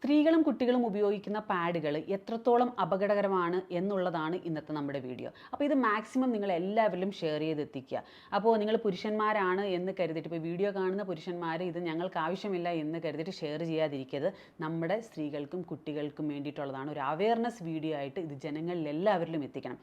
സ്ത്രീകളും കുട്ടികളും ഉപയോഗിക്കുന്ന പാഡുകൾ എത്രത്തോളം അപകടകരമാണ് എന്നുള്ളതാണ് ഇന്നത്തെ നമ്മുടെ വീഡിയോ. അപ്പോൾ ഇത് മാക്സിമം നിങ്ങൾ എല്ലാവരിലും ഷെയർ ചെയ്തെത്തിക്കുക. അപ്പോൾ നിങ്ങൾ പുരുഷന്മാരാണ് എന്ന് കരുതിയിട്ട്, ഇപ്പോൾ വീഡിയോ കാണുന്ന പുരുഷന്മാർ ഇത് ഞങ്ങൾക്ക് ആവശ്യമില്ല എന്ന് കരുതിയിട്ട് ഷെയർ ചെയ്യാതിരിക്കരുത്. നമ്മുടെ സ്ത്രീകൾക്കും കുട്ടികൾക്കും വേണ്ടിയിട്ടുള്ളതാണ്. ഒരു അവയർനെസ് വീഡിയോ ആയിട്ട് ഇത് ജനങ്ങളിൽ എല്ലാവരിലും എത്തിക്കണം.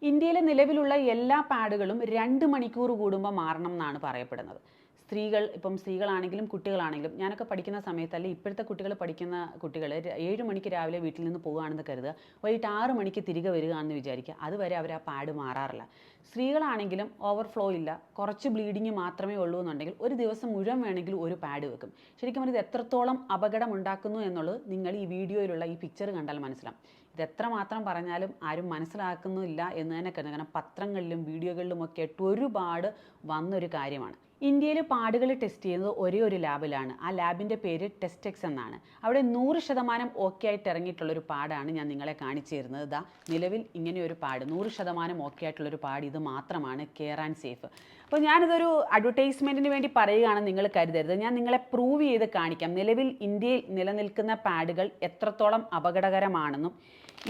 ഇന്ത്യയിലെ നിലവിലുള്ള എല്ലാ പാഡുകളും 2 മണിക്കൂർ കൂടുമ്പോൾ മാറണം എന്നാണ് പറയപ്പെടുന്നത്. സ്ത്രീകളാണെങ്കിലും കുട്ടികളാണെങ്കിലും, ഞാനൊക്കെ പഠിക്കുന്ന സമയത്ത്, അല്ലെങ്കിൽ ഇപ്പോഴത്തെ പഠിക്കുന്ന കുട്ടികൾ 7 മണിക്ക് രാവിലെ വീട്ടിൽ നിന്ന് പോകുകയാണെന്ന് കരുതുക, വൈകിട്ട് 6 മണിക്ക് തിരികെ വരികയാണെന്ന് വിചാരിക്കുക. അതുവരെ അവർ ആ പാഡ് മാറാറില്ല. സ്ത്രീകളാണെങ്കിലും ഓവർഫ്ലോ ഇല്ല, കുറച്ച് ബ്ലീഡിങ് മാത്രമേ ഉള്ളൂ എന്നുണ്ടെങ്കിൽ ഒരു ദിവസം മുഴുവൻ വേണമെങ്കിലും ഒരു പാഡ് വെക്കും. ശരിക്കും പറഞ്ഞാൽ ഇത് എത്രത്തോളം അപകടം ഉണ്ടാക്കുന്നു എന്നുള്ളത് നിങ്ങൾ ഈ വീഡിയോയിലുള്ള ഈ പിക്ചർ കണ്ടാൽ മനസ്സിലാവും. ഇത് എത്രമാത്രം പറഞ്ഞാലും ആരും മനസ്സിലാക്കുന്നില്ല എന്ന് തന്നെ കരുതുന്നു. കാരണം പത്രങ്ങളിലും വീഡിയോകളിലുമൊക്കെ ആയിട്ട് ഒരുപാട് വന്നൊരു കാര്യമാണ്. ഇന്ത്യയിൽ പാഡുകൾ ടെസ്റ്റ് ചെയ്യുന്നത് ഒരേ ഒരു ലാബിലാണ്. ആ ലാബിൻ്റെ പേര് ടെസ്റ്റെക്സ് എന്നാണ്. അവിടെ 100% ഓക്കെ ആയിട്ട് ഇറങ്ങിയിട്ടുള്ളൊരു പാഡാണ് ഞാൻ നിങ്ങളെ കാണിച്ചു തരുന്നത്. ഇതാ നിലവിൽ ഇങ്ങനെയൊരു പാഡ്, 100% ഓക്കെ ആയിട്ടുള്ളൊരു പാഡ് ഇത് മാത്രമാണ് കെയർ ആൻഡ് സേഫ്. അപ്പോൾ ഞാനിതൊരു അഡ്വർടൈസ്മെൻറ്റിന് വേണ്ടി പറയുകയാണെന്ന് നിങ്ങൾ കരുതരുത്. ഞാൻ നിങ്ങളെ പ്രൂവ് ചെയ്ത് കാണിക്കാം നിലവിൽ ഇന്ത്യയിൽ നിലനിൽക്കുന്ന പാഡുകൾ എത്രത്തോളം അപകടകരമാണെന്നും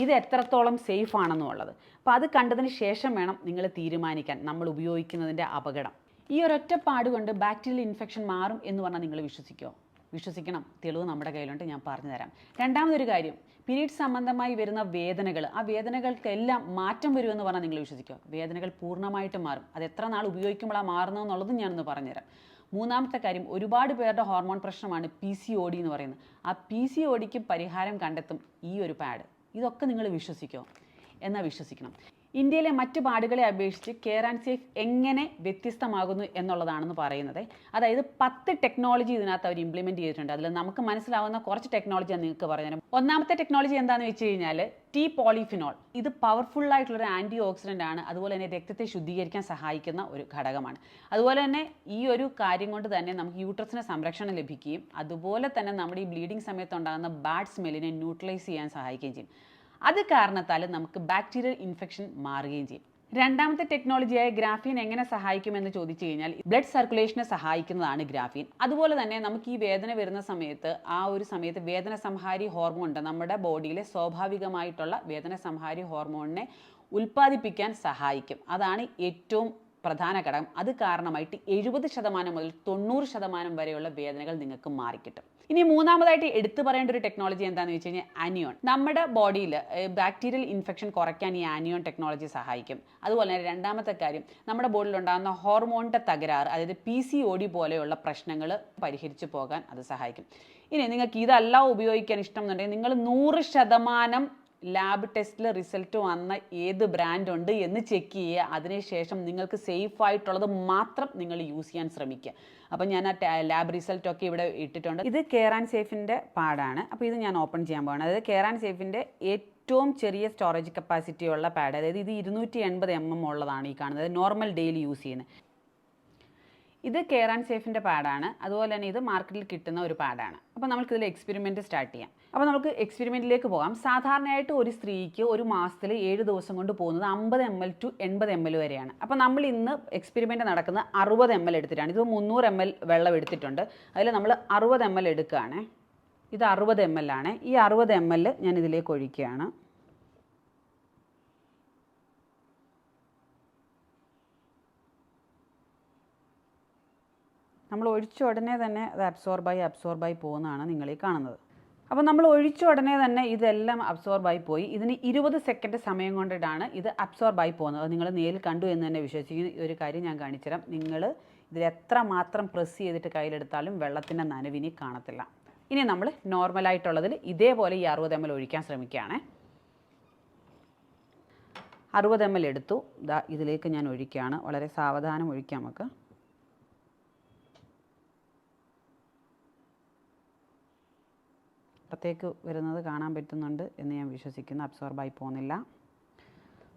ഇത് എത്രത്തോളം സേഫ് ആണെന്നുള്ളത്. അപ്പോൾ അത് കണ്ടതിന് ശേഷം വേണം നിങ്ങൾ തീരുമാനിക്കാൻ നമ്മൾ ഉപയോഗിക്കുന്നതിൻ്റെ അപകടം. ഈ ഒരൊറ്റ പാഡ് കൊണ്ട് ബാക്ടീരിയൽ ഇൻഫെക്ഷൻ മാറും എന്ന് പറഞ്ഞാൽ നിങ്ങൾ വിശ്വസിക്കുമോ? വിശ്വസിക്കണം. തെളിവ് നമ്മുടെ കയ്യിലുണ്ട്, ഞാൻ പറഞ്ഞു തരാം. രണ്ടാമതൊരു കാര്യം, പീരീഡ് സംബന്ധമായി വരുന്ന വേദനകൾ, ആ വേദനകൾക്കെല്ലാം മാറ്റം വരുമെന്ന് പറഞ്ഞാൽ നിങ്ങൾ വിശ്വസിക്കുമോ? വേദനകൾ പൂർണ്ണമായിട്ടും മാറും. അത് എത്ര നാൾ ഉപയോഗിക്കുമ്പോഴാണ് മാറുന്നതെന്നുള്ളതും ഞാനൊന്ന് പറഞ്ഞുതരാം. മൂന്നാമത്തെ കാര്യം, ഒരുപാട് പേരുടെ ഹോർമോൺ പ്രശ്നമാണ് PCOD എന്ന് പറയുന്നത്. ആ PCODക്ക് പരിഹാരം കണ്ടെത്തും ഈ ഒരു പാഡ്. ഇതൊക്കെ നിങ്ങൾ വിശ്വസിക്കുമോ? എന്നാൽ വിശ്വസിക്കണം. ഇന്ത്യയിലെ മറ്റ് പാഡുകളെ അപേക്ഷിച്ച് കെയർ ആൻഡ് സേഫ് എങ്ങനെ വ്യത്യസ്തമാകുന്നു എന്നുള്ളതാണെന്ന് പറയുന്നത്. അതായത് 10 ടെക്നോളജി ഇതിനകത്ത് അവർ ഇംപ്ലിമെൻറ്റ് ചെയ്തിട്ടുണ്ട്. അതിൽ നമുക്ക് മനസ്സിലാവുന്ന കുറച്ച് ടെക്നോളജി ഞാൻ നിങ്ങൾക്ക് പറഞ്ഞുതരാം. ഒന്നാമത്തെ ടെക്നോളജി എന്താണെന്ന് വെച്ച് കഴിഞ്ഞാൽ T-പോളിഫിനോൾ. ഇത് പവർഫുള്ളായിട്ടുള്ളൊരു ആൻറ്റി ഓക്സിഡൻ്റ് ആണ്. അതുപോലെ തന്നെ രക്തത്തെ ശുദ്ധീകരിക്കാൻ സഹായിക്കുന്ന ഒരു ഘടകമാണ്. അതുപോലെ തന്നെ ഈ ഒരു കാര്യം കൊണ്ട് തന്നെ നമുക്ക് യൂട്രസിന് സംരക്ഷണം ലഭിക്കുകയും അതുപോലെ തന്നെ നമ്മുടെ ഈ ബ്ലീഡിങ് സമയത്തുണ്ടാകുന്ന ബാഡ് സ്മെല്ലിനെ ന്യൂട്രലൈസ് ചെയ്യാൻ സഹായിക്കുകയും ചെയ്യും. അത് കാരണത്താൽ നമുക്ക് ബാക്ടീരിയൽ ഇൻഫെക്ഷൻ മാറുകയും ചെയ്യും. രണ്ടാമത്തെ ടെക്നോളജിയായ ഗ്രാഫീൻ എങ്ങനെ സഹായിക്കുമെന്ന് ചോദിച്ചു കഴിഞ്ഞാൽ, ബ്ലഡ് സർക്കുലേഷനെ സഹായിക്കുന്നതാണ് ഗ്രാഫീൻ. അതുപോലെ തന്നെ നമുക്ക് ഈ വേദന വരുന്ന സമയത്ത് ആ ഒരു സമയത്ത് വേദന സംഹാരി ഹോർമോൺ ഉണ്ട്. നമ്മുടെ ബോഡിയിലെ സ്വാഭാവികമായിട്ടുള്ള വേദന സംഹാരി ഹോർമോണിനെ ഉൽപ്പാദിപ്പിക്കാൻ സഹായിക്കും. അതാണ് ഏറ്റവും പ്രധാന ഘടകം. അത് കാരണമായിട്ട് 70% മുതൽ 90% വരെയുള്ള വേദനകൾ നിങ്ങൾക്ക് മാറിക്കിട്ടും. ഇനി മൂന്നാമതായിട്ട് എടുത്തു പറയേണ്ട ഒരു ടെക്നോളജി എന്താണെന്ന് വെച്ച് കഴിഞ്ഞാൽ ആനിയോൺ. നമ്മുടെ ബോഡിയിൽ ബാക്ടീരിയൽ ഇൻഫെക്ഷൻ കുറയ്ക്കാൻ ഈ ആനിയോൺ ടെക്നോളജി സഹായിക്കും. അതുപോലെ തന്നെ രണ്ടാമത്തെ കാര്യം, നമ്മുടെ ബോഡിയിൽ ഉണ്ടാകുന്ന ഹോർമോണിൻ്റെ തകരാറ്, അതായത് PCOD പോലെയുള്ള പ്രശ്നങ്ങൾ പരിഹരിച്ചു പോകാൻ അത് സഹായിക്കും. ഇനി നിങ്ങൾക്ക് ഇതെല്ലാം ഉപയോഗിക്കാൻ ഇഷ്ടം എന്നുണ്ടെങ്കിൽ നിങ്ങൾ 100% ലാബ് ടെസ്റ്റിൽ റിസൾട്ട് വന്ന ഏത് ബ്രാൻഡ് ഉണ്ട് എന്ന് ചെക്ക് ചെയ്യുക. അതിനുശേഷം നിങ്ങൾക്ക് സേഫ് ആയിട്ടുള്ളത് മാത്രം നിങ്ങൾ യൂസ് ചെയ്യാൻ ശ്രമിക്കുക. അപ്പം ഞാൻ ആ ലാബ് റിസൾട്ടൊക്കെ ഇവിടെ ഇട്ടിട്ടുണ്ട്. ഇത് കെയർ ആൻഡ് സേഫിൻ്റെ പാഡാണ്. അപ്പോൾ ഇത് ഞാൻ ഓപ്പൺ ചെയ്യാൻ പോവാണ്. അതായത് കെയർ ആൻഡ് സേഫിൻ്റെ ഏറ്റവും ചെറിയ സ്റ്റോറേജ് കപ്പാസിറ്റി ഉള്ള പാഡ്. അതായത് ഇത് 280 mm ഉള്ളതാണ് ഈ കാണുന്നത്, നോർമൽ ഡെയിലി യൂസ് ചെയ്യുന്നത്. ഇത് കെയർ ആൻഡ് സേഫിൻ്റെ പാഡാണ്. അതുപോലെ തന്നെ ഇത് മാർക്കറ്റിൽ കിട്ടുന്ന ഒരു പാഡാണ്. അപ്പോൾ നമുക്കിതിൽ എക്സ്പെരിമെൻറ്റ് സ്റ്റാർട്ട് ചെയ്യാം. അപ്പോൾ നമുക്ക് എക്സ്പെരിമെൻറ്റിലേക്ക് പോകാം. സാധാരണയായിട്ട് ഒരു സ്ത്രീക്ക് ഒരു മാസത്തിൽ 7 ദിവസം കൊണ്ട് പോകുന്നത് 50 ml to 80 ml വരെയാണ്. അപ്പോൾ നമ്മൾ ഇന്ന് എക്സ്പെരിമെൻറ്റ് നടക്കുന്നത് 60 ml എടുത്തിട്ടാണ്. ഇത് 300 ml വെള്ളം എടുത്തിട്ടുണ്ട്. അതിൽ നമ്മൾ 60 ml എടുക്കുകയാണ്. ഇത് 60 ml ആണ്. ഈ 60 ml ഞാൻ ഇതിലേക്ക് ഒഴിക്കുകയാണ്. നമ്മൾ ഒഴിച്ച ഉടനെ തന്നെ അത് അബ്സോർബായി പോകുന്നതാണ് നിങ്ങൾ ഈ കാണുന്നത്. അപ്പോൾ നമ്മൾ ഒഴിച്ച ഉടനെ തന്നെ ഇതെല്ലാം അബ്സോർബായി പോയി. ഇതിന് 20 സെക്കൻഡ് സമയം കൊണ്ടിട്ടാണ് ഇത് അബ്സോർബായി പോകുന്നത്. അത് നിങ്ങൾ നേരിൽ കണ്ടു എന്ന് തന്നെ വിശ്വസിക്കുന്നു. ഒരു കാര്യം ഞാൻ കാണിച്ചുതരാം. നിങ്ങൾ ഇതിൽ എത്രമാത്രം പ്രസ് ചെയ്തിട്ട് കയ്യിലെടുത്താലും വെള്ളത്തിൻ്റെ നനവിനി കാണത്തില്ല. ഇനി നമ്മൾ നോർമലായിട്ടുള്ളതിൽ ഇതേപോലെ ഈ 60 ml ഒഴിക്കാൻ ശ്രമിക്കുകയാണ്. 60 ml എടുത്തു. ഇതാ ഇതിലേക്ക് ഞാൻ ഒഴിക്കുകയാണ്. വളരെ സാവധാനം ഒഴിക്കാം നമുക്ക്. പുറത്തേക്ക് വരുന്നത് കാണാൻ പറ്റുന്നുണ്ട് എന്ന് ഞാൻ വിശ്വസിക്കുന്നു. അബ്സോർബായി പോകുന്നില്ല,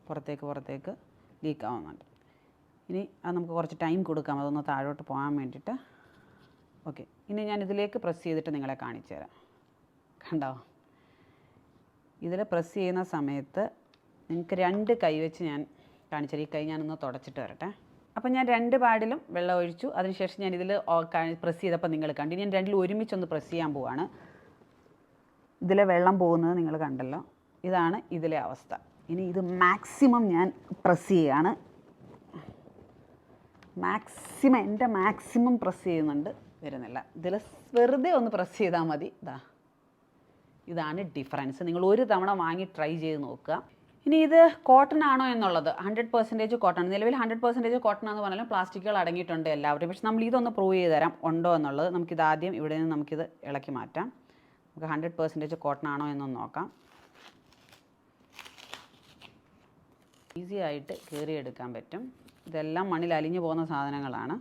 പുറത്തേക്ക് ലീക്ക് ആവുന്നുണ്ട്. ഇനി അത് നമുക്ക് കുറച്ച് ടൈം കൊടുക്കാം അതൊന്ന് താഴോട്ട് പോകാൻ വേണ്ടിയിട്ട്. ഓക്കെ, ഇനി ഞാൻ ഇതിലേക്ക് പ്രസ് ചെയ്തിട്ട് നിങ്ങളെ കാണിച്ചു തരാം. കണ്ടോ? ഇതിൽ പ്രസ് ചെയ്യുന്ന സമയത്ത് നിങ്ങൾക്ക് 2 കൈ വെച്ച് ഞാൻ കാണിച്ചു തരാം. ഈ കൈ ഞാനൊന്ന് തുടച്ചിട്ട് വരട്ടെ. അപ്പോൾ ഞാൻ 2 പാഡിലും വെള്ളം ഒഴിച്ചു. അതിനുശേഷം ഞാൻ ഇതിൽ പ്രസ് ചെയ്തപ്പോൾ നിങ്ങൾ കണ്ടു. ഞാൻ 2ൽ ഒരുമിച്ചൊന്ന് പ്രസ് ചെയ്യാൻ പോവാണ്. ഇതിലെ വെള്ളം പോകുന്നത് നിങ്ങൾ കണ്ടല്ലോ. ഇതാണ് ഇതിലെ അവസ്ഥ. ഇനി ഇത് മാക്സിമം ഞാൻ പ്രസ് ചെയ്യുകയാണ്. എൻ്റെ മാക്സിമം പ്രസ് ചെയ്യുന്നുണ്ട്, വരുന്നില്ല. ഇതിൽ വെറുതെ ഒന്ന് പ്രസ് ചെയ്താൽ മതി. ഇതാണ് ഡിഫറൻസ്. നിങ്ങൾ ഒരു തവണ വാങ്ങി ട്രൈ ചെയ്ത് നോക്കുക. ഇനി ഇത് കോട്ടൺ ആണോ എന്നുള്ളത് 100% കോട്ടൺ. നിലവിൽ 100% കോട്ടൺ എന്ന് പറഞ്ഞാലും പ്ലാസ്റ്റിക്കുകൾ അടങ്ങിയിട്ടുണ്ട് എല്ലാവരും. പക്ഷെ നമ്മൾ ഇതൊന്ന് പ്രൂവ് ചെയ്ത് തരാം ഉണ്ടോ എന്നുള്ളത്. നമുക്കിത് ആദ്യം ഇവിടെ നിന്ന് നമുക്കിത് ഇളക്കി മാറ്റാം. നമുക്ക് 100% കോട്ടൺ ആണോ എന്നൊന്ന് നോക്കാം. ഈസി ആയിട്ട് കീറിയെടുക്കാൻ പറ്റും. ഇതെല്ലാം മണ്ണിൽ അലിഞ്ഞു പോകുന്ന സാധനങ്ങളാണ്.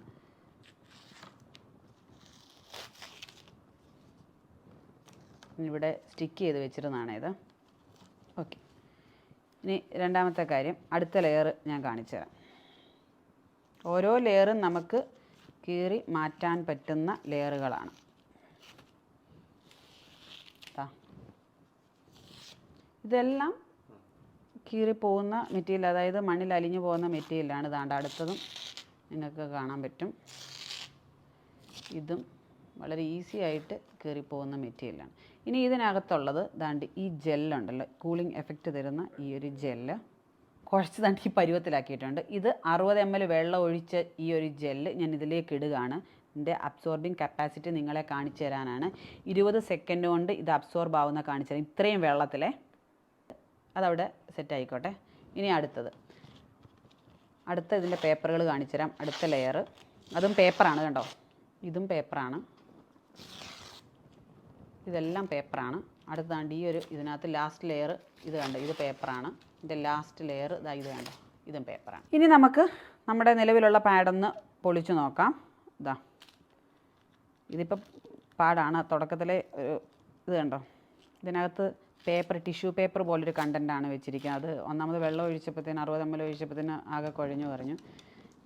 ഇവിടെ സ്റ്റിക്ക് ചെയ്ത് വെച്ചിരുന്നതാണ് ഇത്. ഓക്കെ, ഇനി രണ്ടാമത്തെ കാര്യം, അടുത്ത ലെയർ ഞാൻ കാണിച്ചു തരാം. ഓരോ ലെയറും നമുക്ക് കീറി മാറ്റാൻ പറ്റുന്ന ലെയറുകളാണ്. ഇതെല്ലാം കീറിപ്പോകുന്ന മെറ്റീരിയൽ, അതായത് മണ്ണിൽ അലിഞ്ഞു പോകുന്ന മെറ്റീരിയലാണ്. ഇതാണ്ട് അടുത്തതും നിങ്ങൾക്ക് കാണാൻ പറ്റും. ഇതും വളരെ ഈസി ആയിട്ട് കീറിപ്പോകുന്ന മെറ്റീരിയലാണ്. ഇനി ഇതിനകത്തുള്ളത് ദാണ്ട് ഈ ജെല്ലുണ്ടല്ലോ, കൂളിംഗ് എഫക്റ്റ് തരുന്ന ഈ ഒരു ജെല്ല് കുഴച്ച് ദാണ്ട് ഈ പരുവത്തിലാക്കിയിട്ടുണ്ട്. ഇത് 60 ml വെള്ളം ഒഴിച്ച ഈ ഒരു ജെല്ല് ഞാൻ ഇതിലേക്ക് ഇടുകയാണ്. ഇതിൻ്റെ അബ്സോർബിങ് കപ്പാസിറ്റി നിങ്ങളെ കാണിച്ചു തരാനാണ്. 20 സെക്കൻഡ് കൊണ്ട് ഇത് അബ്സോർബ് ആവുന്ന കാണിച്ചു തരാം. ഇത്രയും വെള്ളത്തിലെ അതവിടെ സെറ്റ് ആയിക്കോട്ടെ. ഇനി അടുത്ത ഇതിൻ്റെ പേപ്പറുകൾ കാണിച്ചു തരാം. അടുത്ത ലെയർ അതും പേപ്പറാണ്, കണ്ടോ, ഇതും പേപ്പറാണ്. ഇതെല്ലാം പേപ്പറാണ്. അടുത്താണ്ട് ഈ ഒരു ഇതിനകത്ത് ലാസ്റ്റ് ലെയർ ഇത് കണ്ടോ, ഇത് പേപ്പറാണ്. ഇതിൻ്റെ ലാസ്റ്റ് ലെയർ ഇത് കണ്ടോ, ഇതും പേപ്പറാണ്. ഇനി നമുക്ക് നമ്മുടെ നിലവിലുള്ള പാഡൊന്ന് പൊളിച്ചു നോക്കാം. ഇതിപ്പോൾ പാടാണ്. തുടക്കത്തിലെ ഇത് കണ്ടോ, ഇതിനകത്ത് പേപ്പർ, ടിഷ്യൂ പേപ്പർ പോലൊരു കണ്ടൻറ്റാണ് വെച്ചിരിക്കുന്നത്. അത് ഒന്നാമത് വെള്ളം ഒഴിച്ചപ്പോഴത്തേന് 60 ml ഒഴിച്ചപ്പോഴത്തേന് ആകെ കുഴഞ്ഞു പറഞ്ഞു.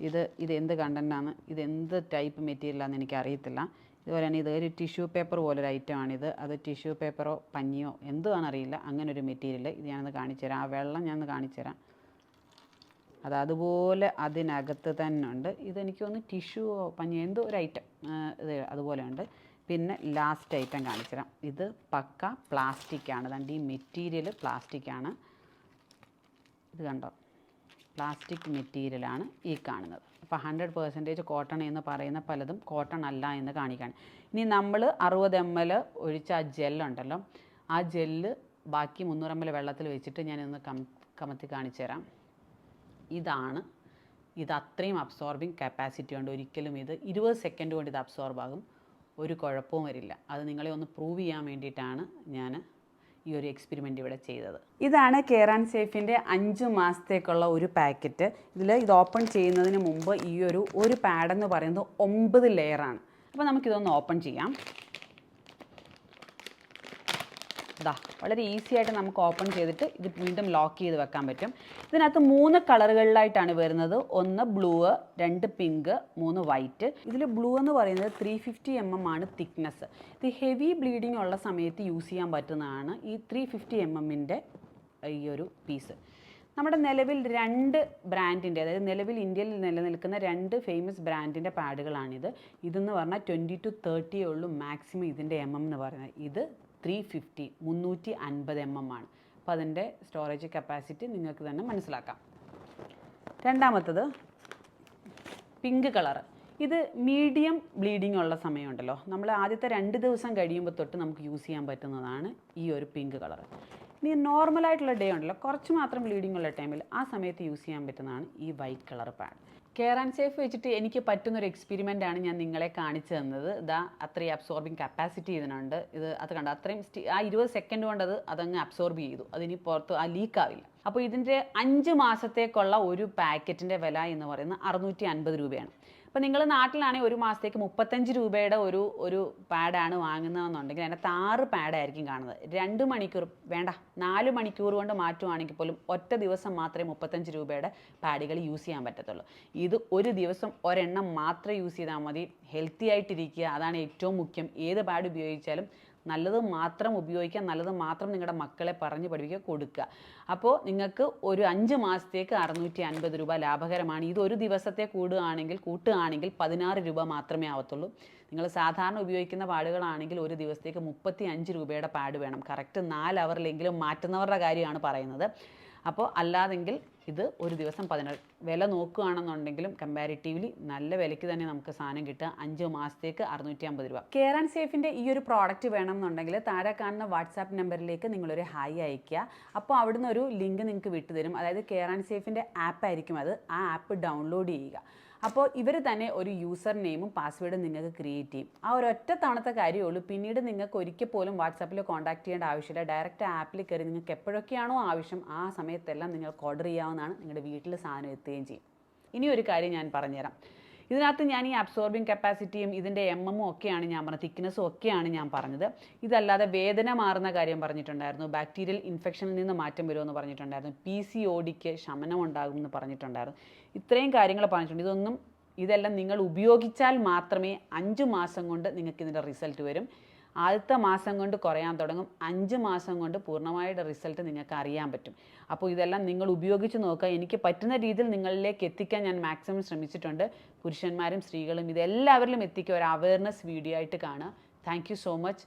ഇത് എന്ത് കണ്ടൻറ്റാണ്, ഇത് എന്ത് ടൈപ്പ് മെറ്റീരിയലാണെന്ന് എനിക്കറിയത്തില്ല. ഇതുപോലെ തന്നെ ഇതൊരു ടിഷ്യൂ പേപ്പർ പോലൊരു ഐറ്റമാണിത്. അത് ടിഷ്യൂ പേപ്പറോ പഞ്ഞിയോ എന്തുവാണെന്നറിയില്ല, അങ്ങനെ ഒരു മെറ്റീരിയൽ. ഇത് ഞാനൊന്ന് കാണിച്ചു തരാം. ആ വെള്ളം ഞാനൊന്ന് കാണിച്ചു തരാം. അതുപോലെ അതിനകത്ത് തന്നെ ഉണ്ട്. ഇതെനിക്കൊന്ന് ടിഷ്യൂവോ പഞ്ഞിയോ എന്തോ ഒരു ഐറ്റം ഇത് അതുപോലെ ഉണ്ട്. പിന്നെ ലാസ്റ്റ് ഐറ്റം കാണിച്ചു തരാം. ഇത് പക്ക പ്ലാസ്റ്റിക്കാണ്. അതുകൊണ്ട് ഈ മെറ്റീരിയൽ പ്ലാസ്റ്റിക്കാണ്. ഇത് കണ്ടോ, പ്ലാസ്റ്റിക് മെറ്റീരിയലാണ് ഈ കാണുന്നത്. അപ്പോൾ 100% കോട്ടൺ എന്ന് പറയുന്ന പലതും കോട്ടൺ അല്ല എന്ന് കാണിക്കുകയാണ്. ഇനി നമ്മൾ 60 ml ഒഴിച്ച ആ ജെല്ലുണ്ടല്ലോ, ആ ജെല്ല് ബാക്കി 300 ml വെള്ളത്തിൽ വെച്ചിട്ട് ഞാനൊന്ന് കമത്തി കാണിച്ചു തരാം. ഇത് അത്രയും അബ്സോർബിങ് കപ്പാസിറ്റി ഉണ്ട്. ഒരിക്കലും ഇത് 20 സെക്കൻഡ് കൊണ്ട് ഇത് അബ്സോർബ് ആകും, ഒരു കുഴപ്പവും വരില്ല. അത് നിങ്ങളെ ഒന്ന് പ്രൂവ് ചെയ്യാൻ വേണ്ടിയിട്ടാണ് ഞാൻ ഈ ഒരു എക്സ്പെരിമെൻ്റ് ഇവിടെ ചെയ്തത്. ഇതാണ് കെയർ ആൻഡ് സേഫിൻ്റെ 5 മാസത്തേക്കുള്ള ഒരു പാക്കറ്റ്. ഇത് ഓപ്പൺ ചെയ്യുന്നതിന് മുമ്പ് ഈ ഒരു പാഡെന്ന് പറയുന്നത് 9 ലെയറാണ്. അപ്പോൾ നമുക്കിതൊന്ന് ഓപ്പൺ ചെയ്യാം. വളരെ ഈസി ആയിട്ട് നമുക്ക് ഓപ്പൺ ചെയ്തിട്ട് ഇത് വീണ്ടും ലോക്ക് ചെയ്ത് വെക്കാൻ പറ്റും. ഇതിനകത്ത് 3 കളറുകളിലായിട്ടാണ് വരുന്നത്. 1 ബ്ലൂ, 2 പിങ്ക്, 3 വൈറ്റ്. ഇതിൽ ബ്ലൂ എന്ന് പറയുന്നത് 350 mm ആണ് തിക്നെസ്. ഇത് ഹെവി ബ്ലീഡിങ് ഉള്ള സമയത്ത് യൂസ് ചെയ്യാൻ പറ്റുന്നതാണ് ഈ 350 mm ഈ ഒരു പീസ്. നമ്മുടെ നിലവിൽ 2 ബ്രാൻഡിൻ്റെ, അതായത് നിലവിൽ ഇന്ത്യയിൽ നിലനിൽക്കുന്ന 2 ഫേമസ് ബ്രാൻഡിൻ്റെ പാഡുകളാണിത്. ഇതെന്ന് പറഞ്ഞാൽ 20 to 30 ഉള്ളൂ മാക്സിമം ഇതിൻ്റെ എന്ന് പറയുന്നത്. ഇത് 350 350 mm ആണ്. അപ്പോൾ അതിൻ്റെ സ്റ്റോറേജ് കപ്പാസിറ്റി നിങ്ങൾക്ക് തന്നെ മനസ്സിലാക്കാം. രണ്ടാമത്തത് പിങ്ക് കളർ. ഇത് മീഡിയം ബ്ലീഡിങ് ഉള്ള സമയമുണ്ടല്ലോ, നമ്മൾ ആദ്യത്തെ 2 ദിവസം കഴിയുമ്പോൾ തൊട്ട് നമുക്ക് യൂസ് ചെയ്യാൻ പറ്റുന്നതാണ് ഈ ഒരു പിങ്ക് കളർ. ഇനി നോർമലായിട്ടുള്ള ഡേ ഉണ്ടല്ലോ, കുറച്ച് മാത്രം ബ്ലീഡിങ് ഉള്ള ടൈമിൽ ആ സമയത്ത് യൂസ് ചെയ്യാൻ പറ്റുന്നതാണ് ഈ white colour pad. Care and safe വെച്ചിട്ട് എനിക്ക് പറ്റുന്നൊരു എക്സ്പെരിമെൻ്റാണ് ഞാൻ നിങ്ങളെ കാണിച്ചു തന്നത്. അത്രയും അബ്സോർബിങ് കപ്പാസിറ്റി ഇതിനുണ്ട്. അത് കണ്ട അത്രയും ആ 20 സെക്കൻഡ് കൊണ്ട് അതങ്ങ് അബ്സോർബ് ചെയ്തു. അതിനി പുറത്ത് ലീക്കാവില്ല. അപ്പോൾ ഇതിൻ്റെ 5 മാസത്തേക്കുള്ള ഒരു പാക്കറ്റിൻ്റെ വില എന്ന് പറയുന്നത് 650 രൂപയാണ്. അപ്പോൾ നിങ്ങൾ നാട്ടിലാണെങ്കിൽ 1 മാസത്തേക്ക് 35 രൂപയുടെ ഒരു പാഡാണ് വാങ്ങുന്നതെന്നുണ്ടെങ്കിൽ അതിനകത്ത് 6 പാഡായിരിക്കും കാണുന്നത്. 2 മണിക്കൂർ വേണ്ട 4 മണിക്കൂർ കൊണ്ട് മാറ്റുവാണെങ്കിൽ പോലും ഒറ്റ ദിവസം മാത്രമേ 35 രൂപയുടെ പാഡുകൾ യൂസ് ചെയ്യാൻ പറ്റത്തുള്ളൂ. ഇത് ഒരു ദിവസം ഒരെണ്ണം മാത്രം യൂസ് ചെയ്താൽ മതി. ഹെൽത്തി ആയിട്ടിരിക്കുക, അതാണ് ഏറ്റവും മുഖ്യം. ഏത് പാഡ് ഉപയോഗിച്ചാലും നല്ലത് മാത്രം ഉപയോഗിക്കുക, നല്ലത് മാത്രം നിങ്ങളുടെ മക്കളെ പറഞ്ഞ് പഠിപ്പിക്കുക, കൊടുക്കുക. അപ്പോൾ നിങ്ങൾക്ക് ഒരു 5 മാസത്തേക്ക് 650 രൂപ ലാഭകരമാണ്. ഇത് ഒരു ദിവസത്തെ കൂട്ടുകയാണെങ്കിൽ 16 രൂപ മാത്രമേ ആവത്തുള്ളൂ. നിങ്ങൾ സാധാരണ ഉപയോഗിക്കുന്ന പാഡുകളാണെങ്കിൽ ഒരു ദിവസത്തേക്ക് 35 രൂപയുടെ പാഡ് വേണം. കറക്റ്റ് 4 അവറിലെങ്കിലും മാറ്റുന്നവരുടെ കാര്യമാണ് പറയുന്നത്. അപ്പോൾ അല്ലാതെങ്കിൽ ഇത് ഒരു ദിവസം 16. വില നോക്കുകയാണെന്നുണ്ടെങ്കിലും കമ്പാരിറ്റീവ്ലി നല്ല വിലയ്ക്ക് തന്നെ നമുക്ക് സാധനം കിട്ടുക. 5 മാസത്തേക്ക് 650 രൂപ. കെയർ ആൻഡ് സേഫിൻ്റെ ഈ ഒരു പ്രോഡക്റ്റ് വേണമെന്നുണ്ടെങ്കിൽ താഴെ കാണുന്ന വാട്സാപ്പ് നമ്പറിലേക്ക് നിങ്ങളൊരു ഹായ് അയയ്ക്കുക. അപ്പോൾ അവിടുന്ന് ഒരു ലിങ്ക് നിങ്ങൾക്ക് വിട്ടുതരും. അതായത് കെയർ ആൻഡ് സേഫിൻ്റെ ആപ്പ് ആയിരിക്കും അത്. ആ ആപ്പ് ഡൗൺലോഡ് ചെയ്യുക. അപ്പോൾ ഇവർ തന്നെ ഒരു യൂസർ നെയിമും പാസ്വേഡും നിങ്ങൾക്ക് ക്രിയേറ്റ് ചെയ്യും. ആ ഒരൊറ്റ തവണത്തെ കാര്യമുള്ളൂ. പിന്നീട് നിങ്ങൾക്ക് ഒരിക്കൽ പോലും വാട്സാപ്പിൽ കോൺടാക്ട് ചെയ്യേണ്ട ആവശ്യമില്ല. ഡയറക്റ്റ് ആപ്പിൽ കയറി നിങ്ങൾക്ക് എപ്പോഴൊക്കെയാണോ ആവശ്യം ആ സമയത്തെല്ലാം നിങ്ങൾക്ക് ഓർഡർ ചെയ്യാവുന്നതാണ്. നിങ്ങളുടെ വീട്ടിൽ സാധനം എത്തുകയും ചെയ്യും. ഇനി ഒരു കാര്യം ഞാൻ പറഞ്ഞുതരാം. ഇതിനകത്ത് ഞാൻ ഈ അബ്സോർബിങ് കപ്പാസിറ്റിയും ഇതിൻ്റെ ഒക്കെയാണ് ഞാൻ പറഞ്ഞത്, തിക്നെസ്സും ഒക്കെയാണ് ഞാൻ പറഞ്ഞത്. ഇതല്ലാതെ വേദന മാറുന്ന കാര്യം പറഞ്ഞിട്ടുണ്ടായിരുന്നു, ബാക്ടീരിയൽ ഇൻഫെക്ഷനിൽ നിന്ന് മാറ്റം വരുമെന്ന് പറഞ്ഞിട്ടുണ്ടായിരുന്നു, PCODക്ക് ശമനം ഉണ്ടാകുമെന്ന് പറഞ്ഞിട്ടുണ്ടായിരുന്നു. ഇത്രയും കാര്യങ്ങൾ പറഞ്ഞിട്ടുണ്ട്. ഇതെല്ലാം നിങ്ങൾ ഉപയോഗിച്ചാൽ മാത്രമേ 5 മാസം കൊണ്ട് നിങ്ങൾക്ക് ഇതിൻ്റെ റിസൾട്ട് വരും. ആദ്യത്തെ മാസം കൊണ്ട് കുറയാൻ തുടങ്ങും. 5 മാസം കൊണ്ട് പൂർണ്ണമായിട്ട് റിസൾട്ട് നിങ്ങൾക്ക് അറിയാൻ പറ്റും. അപ്പോൾ ഇതെല്ലാം നിങ്ങൾ ഉപയോഗിച്ച് നോക്കുക. എനിക്ക് പറ്റുന്ന രീതിയിൽ നിങ്ങളിലേക്ക് എത്തിക്കാൻ ഞാൻ മാക്സിമം ശ്രമിച്ചിട്ടുണ്ട്. പുരുഷന്മാരും സ്ത്രീകളും ഇതെല്ലാവരിലും എത്തിക്കുക. ഒരു അവയർനെസ് വീഡിയോ ആയിട്ട് കാണുക. Thank you so much.